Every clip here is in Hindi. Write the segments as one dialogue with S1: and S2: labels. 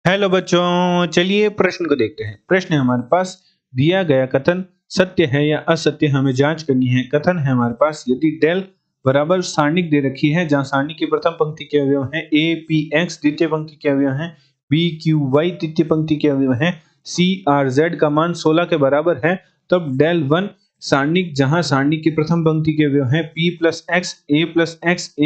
S1: हेलो बच्चों, चलिए प्रश्न को देखते हैं। प्रश्न है हमारे पास, दिया गया कथन सत्य है या असत्य हमें जांच करनी है। कथन है हमारे पास, यदि डेल बराबर सारणिक दे रखी है जहां सारणी की प्रथम पंक्ति के अवयव हैं ए पी एक्स, द्वितीय पंक्ति के अवयव हैं बी क्यू वाई, तृतीय पंक्ति के अवयव हैं सी आर जेड का मान 16 के बराबर है, तब डेल वन सारणिक जहां सारणी की प्रथम पंक्ति के अवयव हैं p plus x a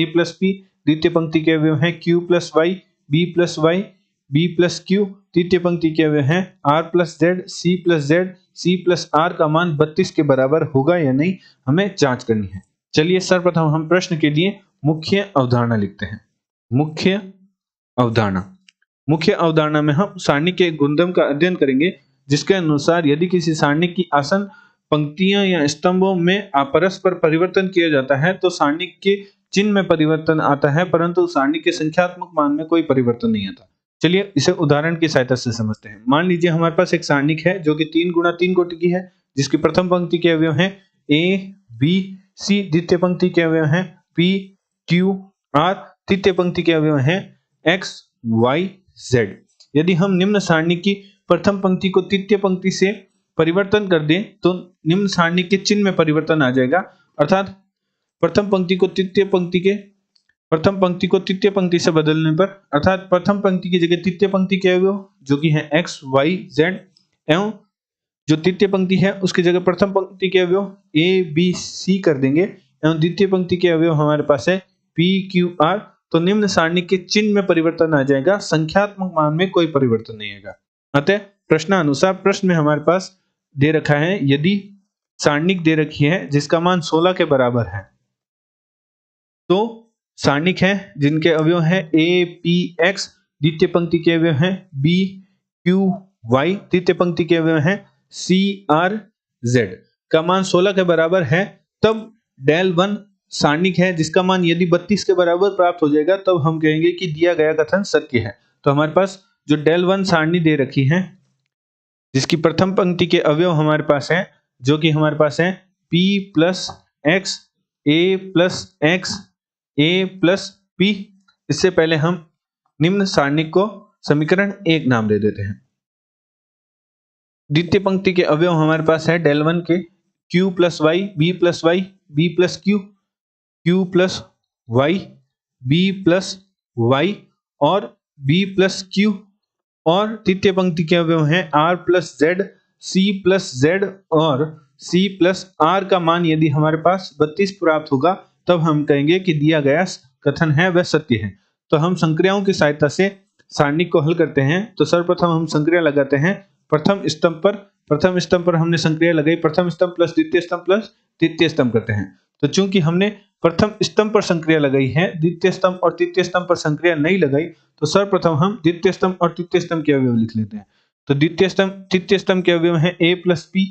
S1: plus p, द्वितीय पंक्ति के अवयव हैं q plus y b plus q, तृतीय पंक्ति के अवयव हैं r plus z c plus r का मान 32 के बराबर होगा या नहीं, हमें जांच करनी है। चलिए सर्वप्रथम हम प्रश्न के लिए मुख्य अवधारणा लिखते हैं। मुख्य अवधारणा में हम सारणी के गुणधर्म का अध्ययन करेंगे, जिसके अनुसार यदि किसी सारणी की आसन पंक्तियां या स्तंभों में परस्पर परिवर्तन किया जाता है तो सारणी के चिन्ह में परिवर्तन आता है, परंतु सारणी के संख्यात्मक मान में कोई परिवर्तन नहीं आता। चलिए इसे उदाहरण की सहायता से समझते हैं। मान लीजिए हमारे पास एक सारणिक है जो कि 3 गुणा 3 कोटि की है, जिसकी प्रथम पंक्ति के अवयव हैं ए बी सी, द्वितीय पंक्ति के अवयव हैं पी क्यू आर, तृतीय पंक्ति के अवयव हैं एक्स वाई जेड। यदि हम निम्न सारणी की प्रथम पंक्ति को तृतीय पंक्ति से परिवर्तन कर दें तो निम्न सारणी के चिन्ह में परिवर्तन आ जाएगा, अर्थात प्रथम पंक्ति को तृतीय पंक्ति से बदलने पर, अर्थात प्रथम पंक्ति की जगह तृतीय पंक्ति के अवयव जो कि है एक्स वाई जेड, एवं जो तृतीय पंक्ति है उसकी जगह प्रथम पंक्ति के अवयव ए बी सी कर देंगे, एवं द्वितीय पंक्ति के अवयव हमारे पास है पी क्यू आर, तो निम्न सारणी के चिन्ह में परिवर्तन आ जाएगा, संख्यात्मक मान में कोई परिवर्तन नहीं आएगा। अतः प्रश्नानुसार प्रश्न में हमारे पास दे रखा है, यदि सारणिक दे रखी है जिसका मान 16 के बराबर है, तो सारणिक है जिनके अवयव हैं ए पी एक्स, द्वितीय पंक्ति के अवयव हैं बी क्यू वाई, तृतीय पंक्ति के अवयव हैं सी आर जेड का मान 16 के बराबर है, तब डेल वन सारणिक है जिसका मान यदि 32 के बराबर प्राप्त हो जाएगा, तब हम कहेंगे कि दिया गया कथन सत्य है। तो हमारे पास जो डेल वन सारणी दे रखी है जिसकी प्रथम पंक्ति के अवयव हमारे पास है जो कि हमारे पास है p plus x a plus P, इससे पहले हम निम्न सारणिक को समीकरण 1 नाम दे देते हैं। द्वितीय पंक्ति के अवयव हमारे पास है डेल वन के q plus y b plus q plus y b plus Y और बी प्लस क्यू, और तृतीय पंक्ति के अवयव हैं r प्लस जेड और c प्लस आर का मान यदि हमारे पास 32 प्राप्त होगा, तब हम कहेंगे कि दिया गया कथन है वह सत्य है। तो हम संक्रियाओं की सहायता से सारणिक को हल करते हैं। तो सर्वप्रथम हम संक्रिया लगाते हैं प्रथम स्तंभ पर हमने संक्रिया लगाई, प्रथम स्तंभ प्लस द्वितीय स्तंभ प्लस तृतीय स्तंभ करते हैं। तो चूंकि हमने प्रथम स्तंभ पर संक्रिया लगाई है, द्वितीय स्तंभ और तृतीय स्तंभ पर संक्रिया नहीं लगाई, तो सर्वप्रथम हम द्वितीय स्तंभ और तृतीय स्तंभ के अवयव लिख लेते हैं। तो तृतीय स्तंभ के अवयव हैं a plus P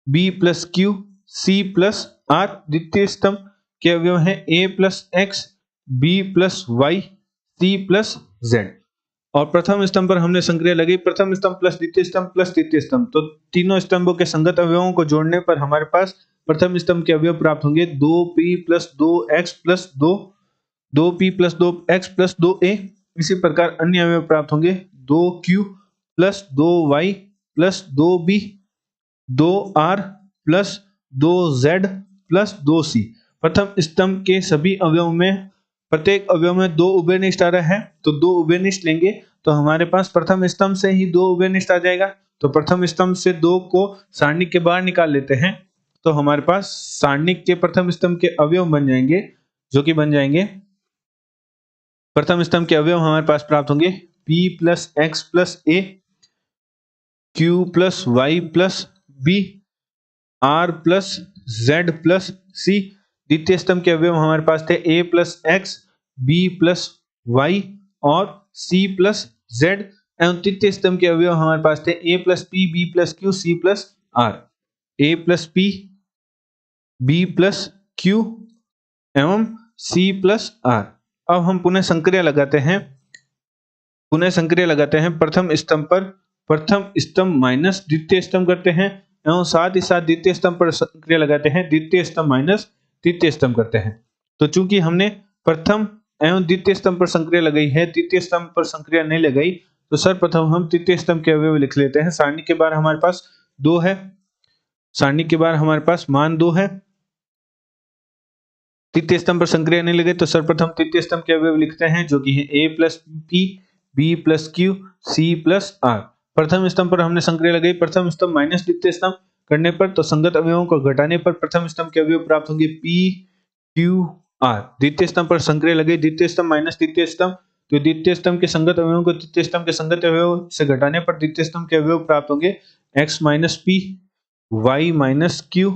S1: B plus Q C plus r, द्वितीय स्तंभ के अवयव हैं a plus x B plus y c plus z, और प्रथम स्तंभ पर हमने संक्रिया लगाई प्रथम स्तंभ प्लस तृतीय स्तंभ। तो तीनों स्तंभों के संगत अवयवों को जोड़ने पर हमारे पास प्रथम स्तंभ के अवयव प्राप्त होंगे 2p plus 2x plus 2p plus 2x plus 2a। इसी प्रकार अन्य अवयव प्राप्त होंगे 2q plus 2y plus 2b 2r plus 2z plus 2c। प्रथम स्तंभ के सभी अवयव में प्रत्येक अवयव में 2 उभयनिष्ठ आ रहा है, तो 2 उभयनिष्ठ लेंगे तो हमारे पास प्रथम स्तंभ से ही 2 उभयनिष्ठ आ जाएगा। तो प्रथम स्तंभ से 2 को सारणिक के बाहर निकाल लेते हैं, तो हमारे पास सारणिक के प्रथम स्तंभ के अवयव बन जाएंगे, जो कि बन जाएंगे प्रथम स्तंभ के अवयव हमारे पास प्राप्त होंगे p plus X plus A Q plus Y plus B R plus Z plus C. द्वितीय स्तंभ के अवयव हमारे पास थे a plus x B plus Y और c प्लस जेड, एवं तृतीय स्तंभ के अवयव हमारे पास थे a plus P B plus Q C plus R, a plus P B plus Q एवं c प्लस आर। अब हम पुनः संक्रिया लगाते हैं प्रथम स्तंभ माइनस द्वितीय स्तंभ करते हैं, एवं साथ ही साथ द्वितीय स्तंभ पर संक्रिया लगाते हैं द्वितीय स्तंभ माइनस तृतीय स्तंभ करते हैं। तो चूंकि हमने प्रथम एवं द्वितीय स्तंभ पर संक्रिया लगाई है, तृतीय स्तंभ पर संक्रिया नहीं लगाई, तो सर्वप्रथम हम तृतीय स्तंभ के अवयव लिख लेते हैं। सारणी के बार हमारे पास 2 है, सारणी के बार हमारे पास मान 2 है। तृतीय स्तंभ पर संक्रिया नहीं लगे तो सर्वप्रथम तृतीय स्तंभ के अवयव लिखते हैं जो कि है a plus p, b plus q, c plus r. प्रथम स्तंभ पर हमने संक्रिया लगाई, प्रथम स्तंभ माइनस द्वितीय स्तंभ करने पर तो संगत अवयवों को घटाने पर प्रथम स्तंभ के अवयव प्राप्त होंगे p, q, r। द्वितीय स्तंभ पर संक्रिया लगाई, द्वितीय स्तंभ माइनस तृतीय स्तंभ, तो द्वितीय स्तंभ के संगत अवयवों को तृतीय स्तंभ के संगत अवयव से घटाने पर द्वितीय स्तंभ के अवयव प्राप्त होंगे x minus p, y minus q,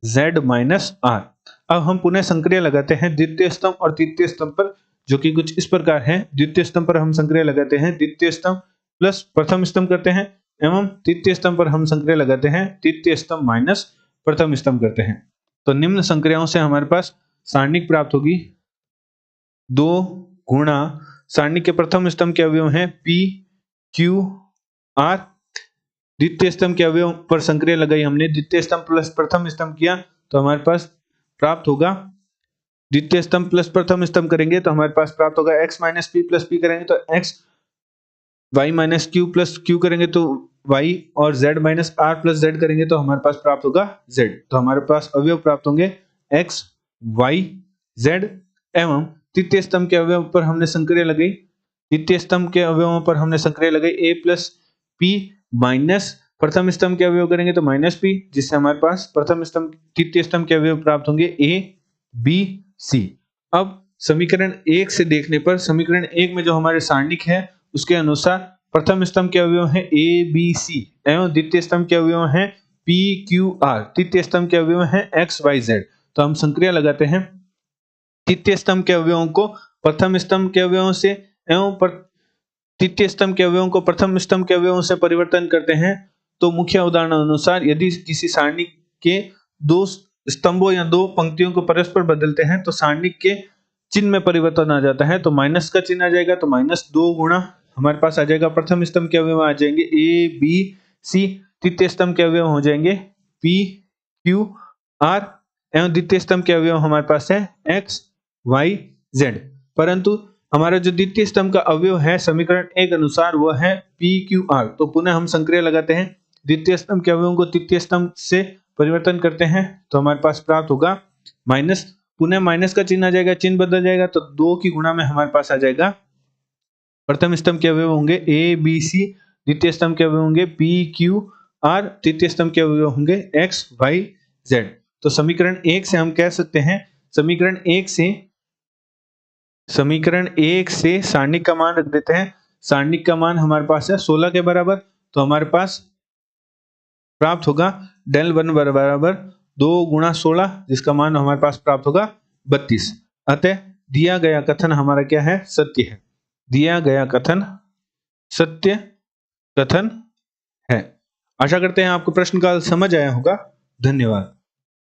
S1: z minus r। अब हम पुनः संक्रिया लगाते हैं द्वितीय स्तंभ और तृतीय स्तंभ पर, जो कि कुछ इस प्रकार है। द्वितीय स्तंभ पर हम संक्रिया लगाते हैं द्वितीय स्तंभ प्लस प्रथम स्तंभ करते हैं, एवं तृतीय स्तंभ पर हम संक्रिया लगाते हैं तृतीय स्तंभ माइनस प्रथम स्तंभ करते हैं। तो निम्न संक्रियाओं से हमारे पास सारणिक प्राप्त होगी 2 गुणा सारणी के प्रथम स्तंभ के अवयव हैं p, q, r। द्वितीय स्तंभ के अवयव पर संक्रिया लगाई हमने, द्वितीय स्तंभ प्लस प्रथम स्तंभ किया तो हमारे पास प्राप्त होगा, द्वितीय स्तंभ प्लस प्रथम स्तंभ करेंगे तो हमारे पास प्राप्त होगा x minus p plus p करेंगे तो x, y minus q plus q करेंगे तो y, और z minus r plus z करेंगे तो हमारे पास प्राप्त होगा z। तो हमारे पास अवयव प्राप्त होंगे x, y, z। एवं तृतीय स्तंभ के अवयव पर हमने संक्रिया लगाई, तृतीय स्तंभ के अवयवों पर हमने संक्रिया लगाई a प्लस पी माइनस प्रथम स्तंभ के अवयव करेंगे तो माइनस पी, जिससे हमारे पास प्रथम स्तंभ तृतीय स्तंभ के अवयव प्राप्त होंगे a, b, c। अब समीकरण 1 से देखने पर समीकरण 1 में जो हमारे सारणिक है उसके अनुसार प्रथम स्तंभ के अवयव हैं a, b, c एवं द्वितीय स्तंभ के अवयव हैं p, q, r। तृतीय स्तंभ के अवयव हैं x, y, z। तो हम संक्रिया लगाते हैं तृतीय स्तंभ के अवयवों को प्रथम स्तंभ के अवयवों से एवं तृतीय स्तंभ के अवयवों को प्रथम स्तंभ के अवयवों से परिवर्तन करते हैं। तो मुख्य उदाहरण अनुसार यदि किसी सारणी के 2 स्तंभों या 2 पंक्तियों को परस्पर बदलते हैं तो सारणी के चिन्ह में परिवर्तन आ जाता है। तो माइनस का चिन्ह आ जाएगा तो -2 गुणा हमारे पास आ जाएगा प्रथम स्तंभ के अवयव आ जाएंगे a, b, c। तृतीय स्तंभ के अवयव हो जाएंगे p, q, r एवं द्वितीय स्तंभ के अवयव हमारे पास है x, y, z। परंतु हमारा जो द्वितीय स्तंभ का अवयव है समीकरण 1 अनुसार वो है p, q, r। तो पुनः हम संक्रिया लगाते हैं, द्वितीय स्तंभ के अवयवों को तृतीय स्तंभ से परिवर्तन करते हैं तो हमारे पास प्राप्त होगा माइनस, पुनः माइनस का चिन्ह आ जाएगा, चिन्ह बदल जाएगा तो 2 की गुणा में हमारे पास आ जाएगा प्रथम स्तंभ के अवयव होंगे a, b, c। द्वितीय स्तंभ के अवयव होंगे p, q, r। तृतीय स्तंभ के अवयव होंगे x, y, z। तो समीकरण 1 से हम कह सकते हैं, समीकरण 1 से सारणिक का मान रख देते हैं। सारणिक का मान हमारे पास है 16 के बराबर, तो हमारे पास प्राप्त होगा डेल 1 बराबर 2 गुणा 16, जिसका मान हमारे पास प्राप्त होगा 32। अतः दिया गया कथन हमारा क्या है, सत्य है। दिया गया कथन सत्य कथन है। आशा करते हैं आपको प्रश्न का समझ आया होगा। धन्यवाद।